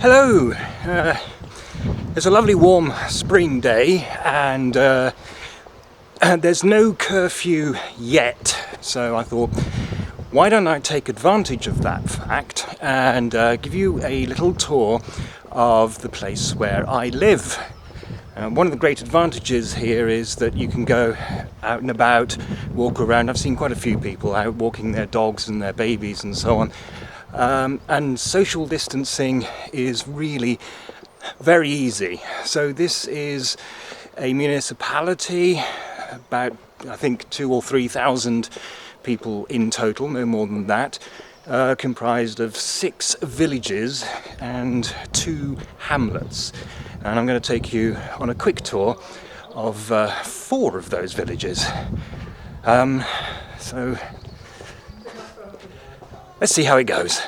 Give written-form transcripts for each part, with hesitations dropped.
Hello! It's a lovely warm spring day and there's no curfew yet, so I thought, why don't I take advantage of that fact and give you a little tour of the place where I live. One of the great advantages here is that you can go out and about, walk around. I've seen quite a few people out walking their dogs and their babies and so on. And social distancing is really very easy. So this is a municipality, about I think 2,000 or 3,000 people in total, no more than that, comprised of 6 villages and 2 hamlets. And I'm going to take you on a quick tour of 4 of those villages. So let's see how it goes.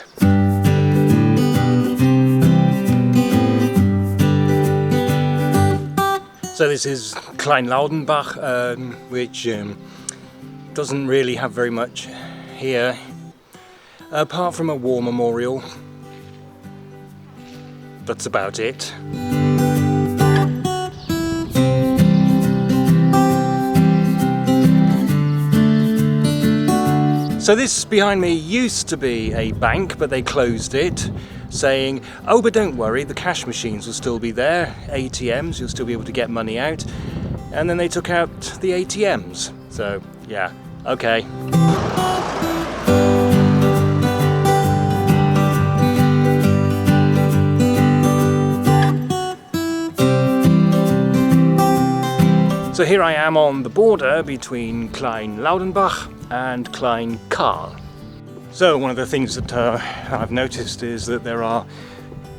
So this is Klein Loudon, which doesn't really have very much here, apart from a war memorial. That's about it. So this behind me used to be a bank, but they closed it, saying, oh, but don't worry, the cash machines will still be there, ATMs, you'll still be able to get money out. And then they took out the ATMs. So, yeah, okay. So here I am on the border between Klein Loudon and Klein Karl. So one of the things that I've noticed is that there are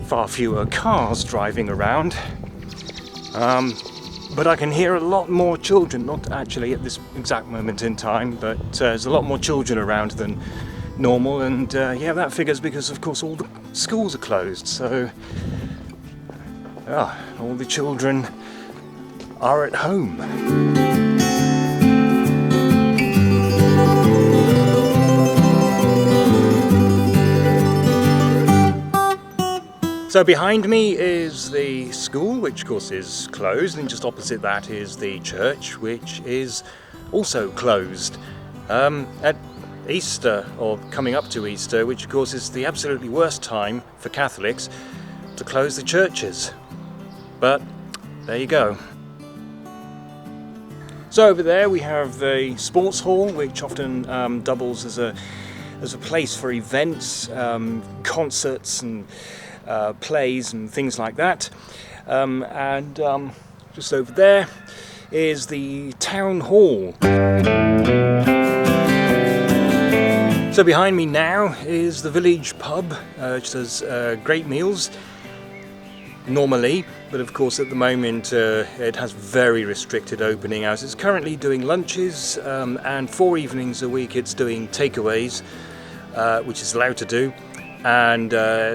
far fewer cars driving around, but I can hear a lot more children, not actually at this exact moment in time, but there's a lot more children around than normal, and yeah, that figures because of course all the schools are closed, so all the children are at home. So behind me is the school, which of course is closed, and just opposite that is the church, which is also closed. At Easter, or coming up to Easter, which of course is the absolutely worst time for Catholics to close the churches. But there you go. So over there we have the sports hall, which often doubles as a place for events, concerts and plays and things like that. And just over there is the town hall. So behind me now is the village pub, which does great meals normally, but of course at the moment it has very restricted opening hours. It's currently doing lunches and 4 evenings a week it's doing takeaways, which is allowed to do. And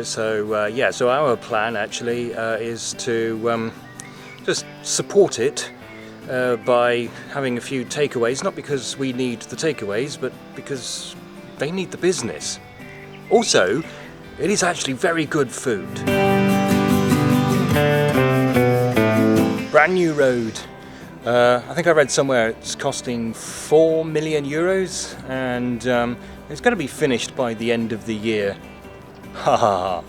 so our plan actually is to just support it by having a few takeaways, not because we need the takeaways, but because they need the business. Also, it is actually very good food. Brand new road. I think I read somewhere it's costing 4 million euros, and it's going to be finished by the end of the year. Ha ha ha.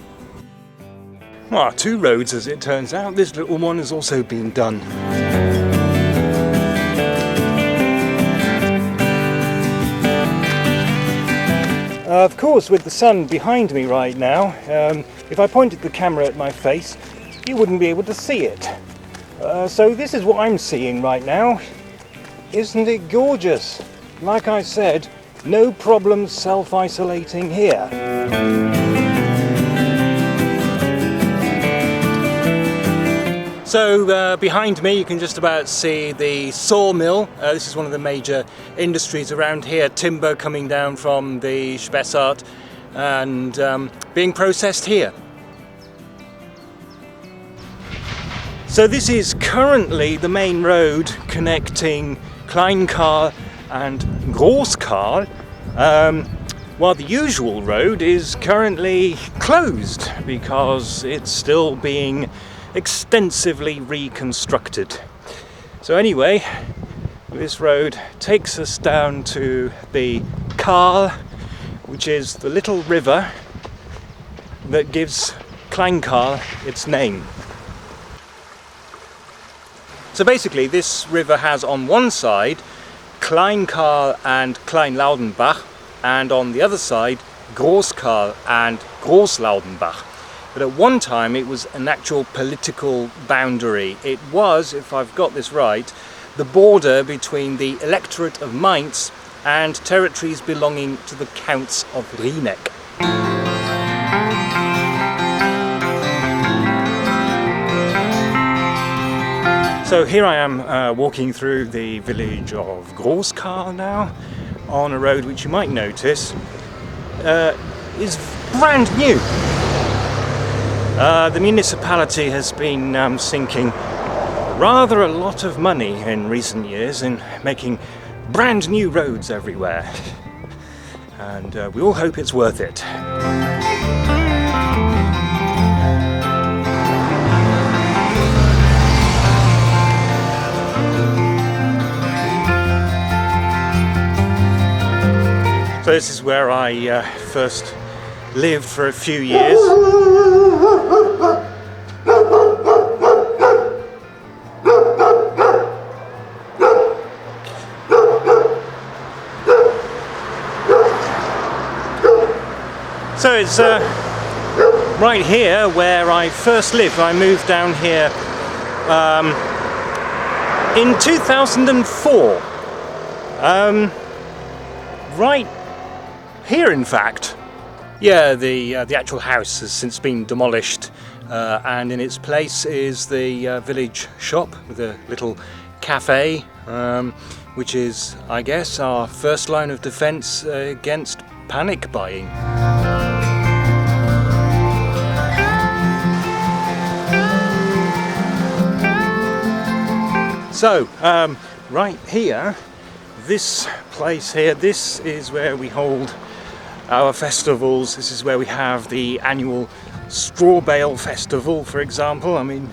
Well, 2 roads as it turns out. This little one has also been done. Of course, with the sun behind me right now, if I pointed the camera at my face, you wouldn't be able to see it. So this is what I'm seeing right now. Isn't it gorgeous? Like I said, no problem self-isolating here. So behind me you can just about see the Sawmill. This is one of the major industries around here, timber coming down from the Spessart and being processed here. So this is currently the main road connecting Klein Karl and Groß Karl. while the usual road is currently closed because it's still being extensively reconstructed. So anyway, this road takes us down to the Karl, which is the little river that gives Klein Karl its name. So basically this river has on one side Klein Karl and Klein Loudon, and on the other side Groß Karl and Groß Loudon. But at one time it was an actual political boundary. It was, if I've got this right, the border between the electorate of Mainz and territories belonging to the Counts of Rieneck. So here I am walking through the village of Groß Karl now, on a road which you might notice is brand new. The municipality has been sinking rather a lot of money in recent years in making brand new roads everywhere, and we all hope it's worth it. So this is where I first lived for a few years. So it's right here where I first lived. I moved down here in 2004. Right here, in fact. Yeah, the actual house has since been demolished, and in its place is the village shop with a little cafe, which is, I guess, our first line of defence against panic buying. So, right here, this place here, this is where we hold our festivals. This is where we have the annual Straw Bale Festival, for example. I mean,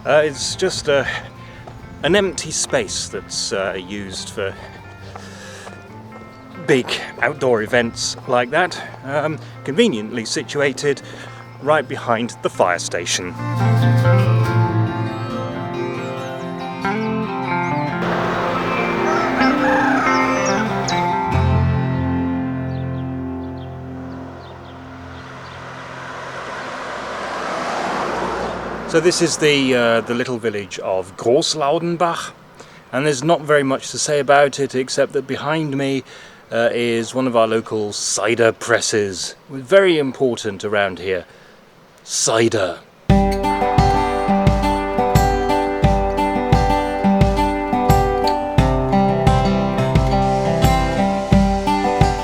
it's just an empty space that's used for big outdoor events like that, conveniently situated right behind the fire station. So this is the little village of Groß Loudon, and there's not very much to say about it except that behind me is one of our local cider presses. Very important around here. Cider.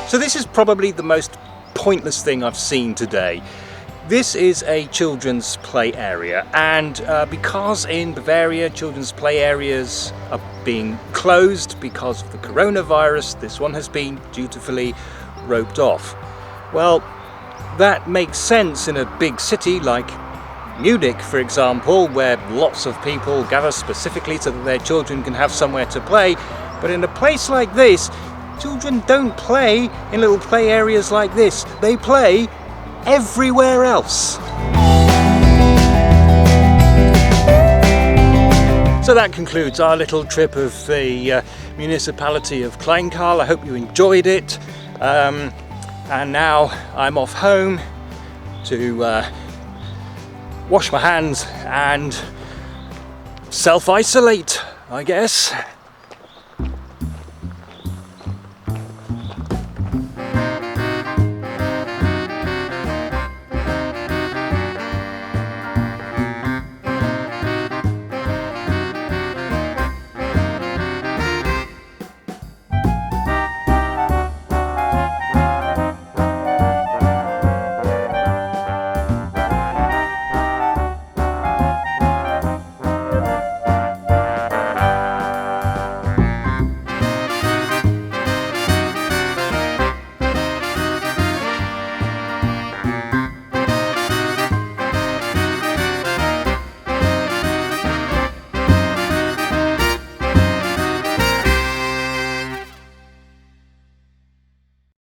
So this is probably the most pointless thing I've seen today. This is a children's play area, and because in Bavaria children's play areas are being closed because of the coronavirus, this one has been dutifully roped off. Well, that makes sense in a big city like Munich, for example, where lots of people gather specifically so that their children can have somewhere to play. But in a place like this, children don't play in little play areas like this. They play everywhere else. So that concludes our little trip of the municipality of Klein Karl. I hope you enjoyed it. And now I'm off home to wash my hands and self-isolate, I guess.